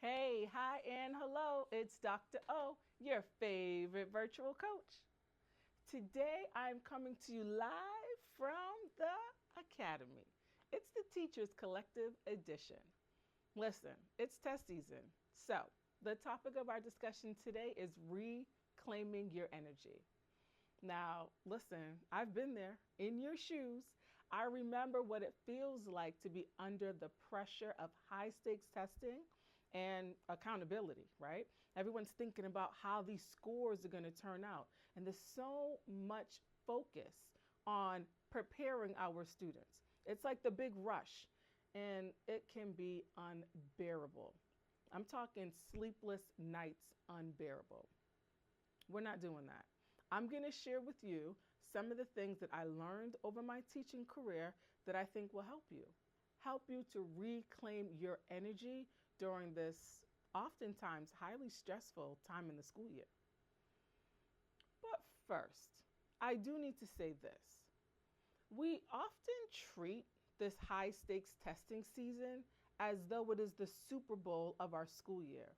Hey, hi, and hello. It's Dr. O, your favorite virtual coach. Today, I'm coming to you live from the Academy. It's the Teachers Collective Edition. Listen, it's test season. So, the topic of our discussion today is reclaiming your energy. Now, listen, I've been there in your shoes. I remember what it feels like to be under the pressure of high stakes testing and accountability, right? Everyone's thinking about how these scores are going to turn out. And there's so much focus on preparing our students. It's like the big rush, and it can be unbearable. I'm talking sleepless nights unbearable. We're not doing that. I'm going to share with you some of the things that I learned over my teaching career that I think will help you to reclaim your energy during this oftentimes highly stressful time in the school year. But first, I do need to say this. We often treat this high stakes testing season as though it is the Super Bowl of our school year,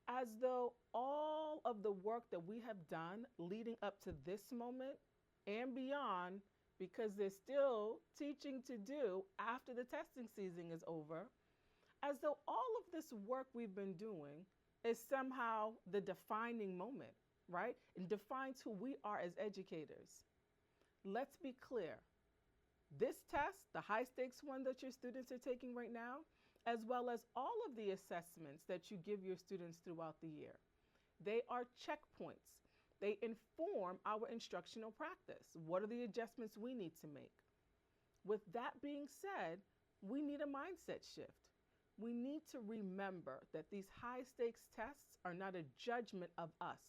as though all of the work that we have done leading up to this moment and beyond, because there's still teaching to do after the testing season is over, as though all of this work we've been doing is somehow the defining moment, right? And defines who we are as educators. Let's be clear. This test, the high stakes one that your students are taking right now, as well as all of the assessments that you give your students throughout the year, they are checkpoints. They inform our instructional practice. What are the adjustments we need to make? With that being said, we need a mindset shift. We need to remember that these high stakes tests are not a judgment of us.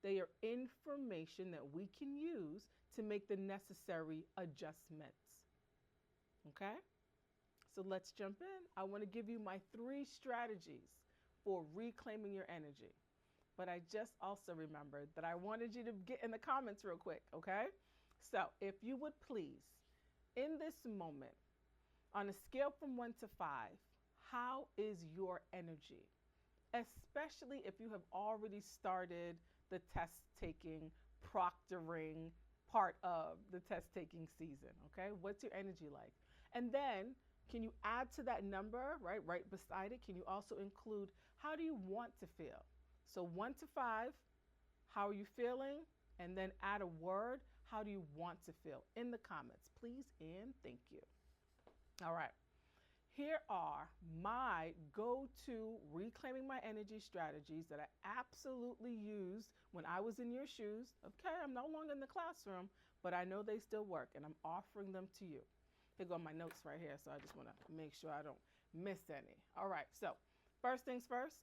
They are information that we can use to make the necessary adjustments. Okay? So let's jump in. I want to give you my 3 strategies for reclaiming your energy. But I just also remembered that I wanted you to get in the comments real quick, okay? So if you would please, in this moment, on a scale from 1 to 5, how is your energy? Especially if you have already started the test taking, proctoring part of the test taking season, okay? What's your energy like? And then can you add to that number, right beside it, can you also include how do you want to feel? So 1 to 5, how are you feeling? And then add a word, how do you want to feel in the comments, please and thank you. All right. Here are my go-to reclaiming my energy strategies that I absolutely used when I was in your shoes. Okay, I'm no longer in the classroom, but I know they still work and I'm offering them to you. Here go my notes right here, so I just want to make sure I don't miss any. All right, so first things first,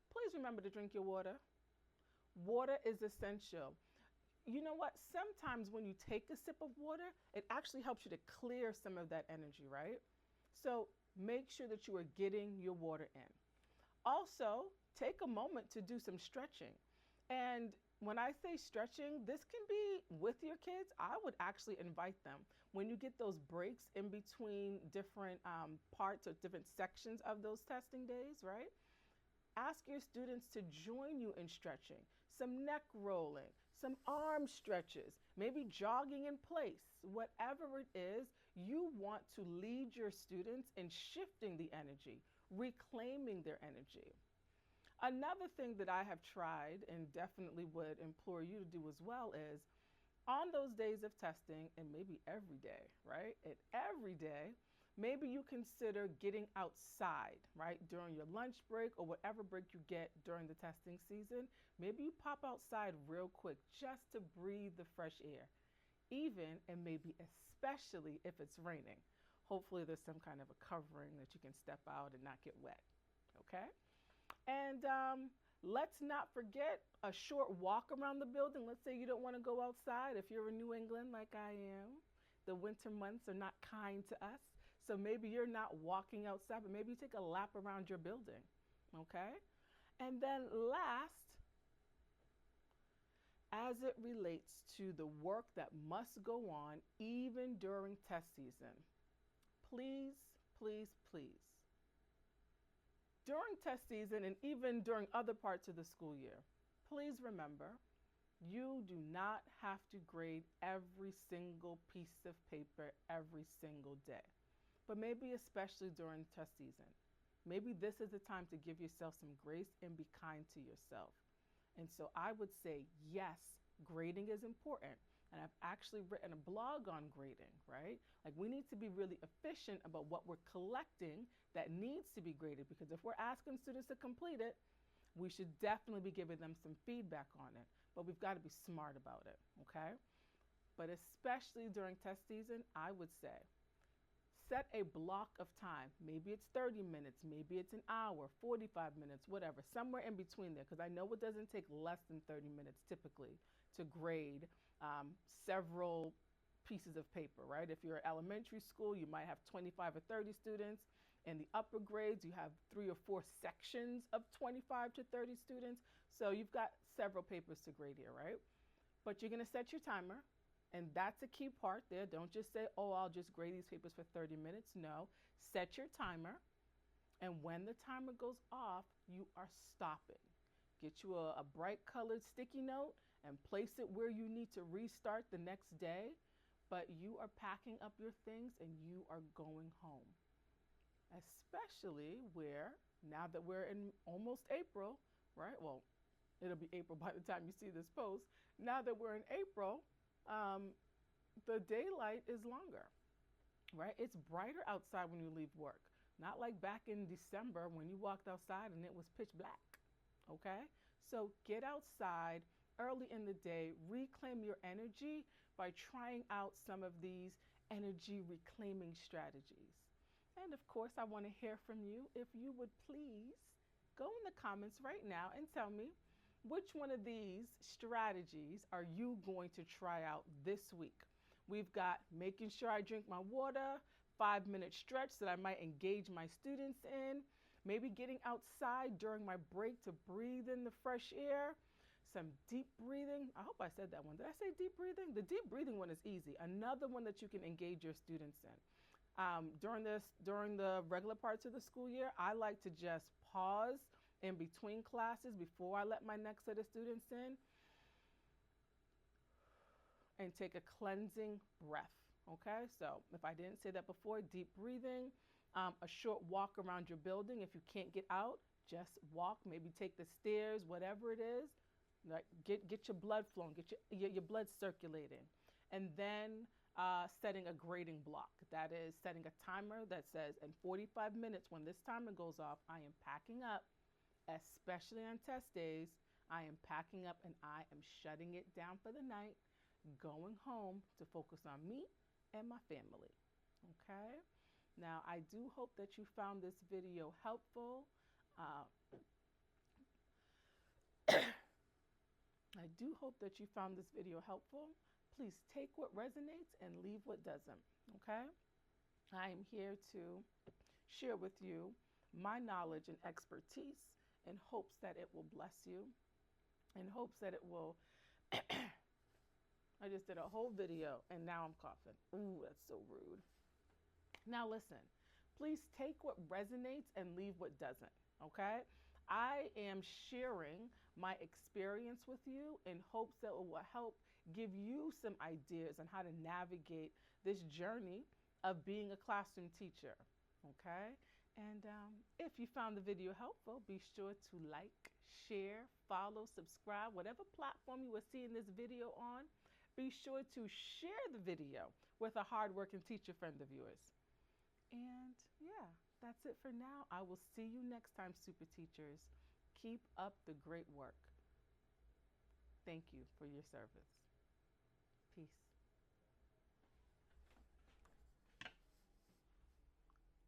please remember to drink your water. Water is essential. You know what? Sometimes when you take a sip of water, it actually helps you to clear some of that energy, right? So make sure that you are getting your water in. Also, take a moment to do some stretching. And when I say stretching, this can be with your kids. I would actually invite them when you get those breaks in between different parts or different sections of those testing days, right? Ask your students to join you in stretching, some neck rolling, some arm stretches, maybe jogging in place. Whatever it is, you want to lead your students in shifting the energy, reclaiming their energy. Another thing that I have tried and definitely would implore you to do as well is on those days of testing, and maybe every day, right? And every day, maybe you consider getting outside, right? During your lunch break or whatever break you get during the testing season. Maybe you pop outside real quick just to breathe the fresh air, even and maybe especially if it's raining. Hopefully there's some kind of a covering that you can step out and not get wet, okay? And let's not forget a short walk around the building. Let's say you don't want to go outside. If you're in New England like I am, the winter months are not kind to us. So maybe you're not walking outside, but maybe you take a lap around your building, okay? And then last, as it relates to the work that must go on even during test season, please, please, please During test season and even during other parts of the school year, please remember you do not have to grade every single piece of paper every single day, but maybe especially during test season. Maybe this is the time to give yourself some grace and be kind to yourself. And so I would say, yes, grading is important. And I've actually written a blog on grading, right? Like we need to be really efficient about what we're collecting that needs to be graded, because if we're asking students to complete it, we should definitely be giving them some feedback on it. But we've got to be smart about it, okay? But especially during test season, I would say set a block of time. Maybe it's 30 minutes, maybe it's an hour, 45 minutes, whatever, somewhere in between there, because I know it doesn't take less than 30 minutes typically to grade several pieces of paper, right? If you're at elementary school, you might have 25 or 30 students. In the upper grades, you have 3 or 4 sections of 25 to 30 students. So you've got several papers to grade here, right? But you're going to set your timer. And that's a key part there. Don't just say, oh, I'll just grade these papers for 30 minutes. No, set your timer. And when the timer goes off, you are stopping. Get you a bright colored sticky note and place it where you need to restart the next day. But you are packing up your things and you are going home. Especially where, now that we're in almost April, right? Well, it'll be April by the time you see this post. Now that we're in April, the daylight is longer, right? It's brighter outside when you leave work. Not like back in December when you walked outside and it was pitch black, okay? So get outside early in the day, reclaim your energy by trying out some of these energy reclaiming strategies. And of course, I want to hear from you. If you would please go in the comments right now and tell me, which one of these strategies are you going to try out this week? We've got making sure I drink my water, 5-minute stretch that I might engage my students in, maybe getting outside during my break to breathe in the fresh air, some deep breathing. I hope I said that one. Did I say deep breathing? The deep breathing one is easy. Another one that you can engage your students in. During the regular parts of the school year, I like to just pause in between classes before I let my next set of students in and take a cleansing breath, okay? So if I didn't say that before, deep breathing, a short walk around your building. If you can't get out, just walk, maybe take the stairs, whatever it is. Like get your blood flowing, get your blood circulating. And then setting a grading block. That is setting a timer that says in 45 minutes, when this timer goes off, I am packing up. Especially on test days, I am packing up and I am shutting it down for the night, going home to focus on me and my family. Okay? Now, I do hope that you found this video helpful. I do hope that you found this video helpful. Please take what resonates and leave what doesn't. Okay? I am here to share with you my knowledge and expertise in hopes that it will bless you, in hopes that it will. I just did a whole video and now I'm coughing. Ooh, that's so rude. Now listen, please take what resonates and leave what doesn't, okay? I am sharing my experience with you in hopes that it will help give you some ideas on how to navigate this journey of being a classroom teacher, okay? And if you found the video helpful, be sure to like, share, follow, subscribe, whatever platform you are seeing this video on. Be sure to share the video with a hardworking teacher friend of yours. And yeah, that's it for now. I will see you next time, super teachers. Keep up the great work. Thank you for your service. Peace.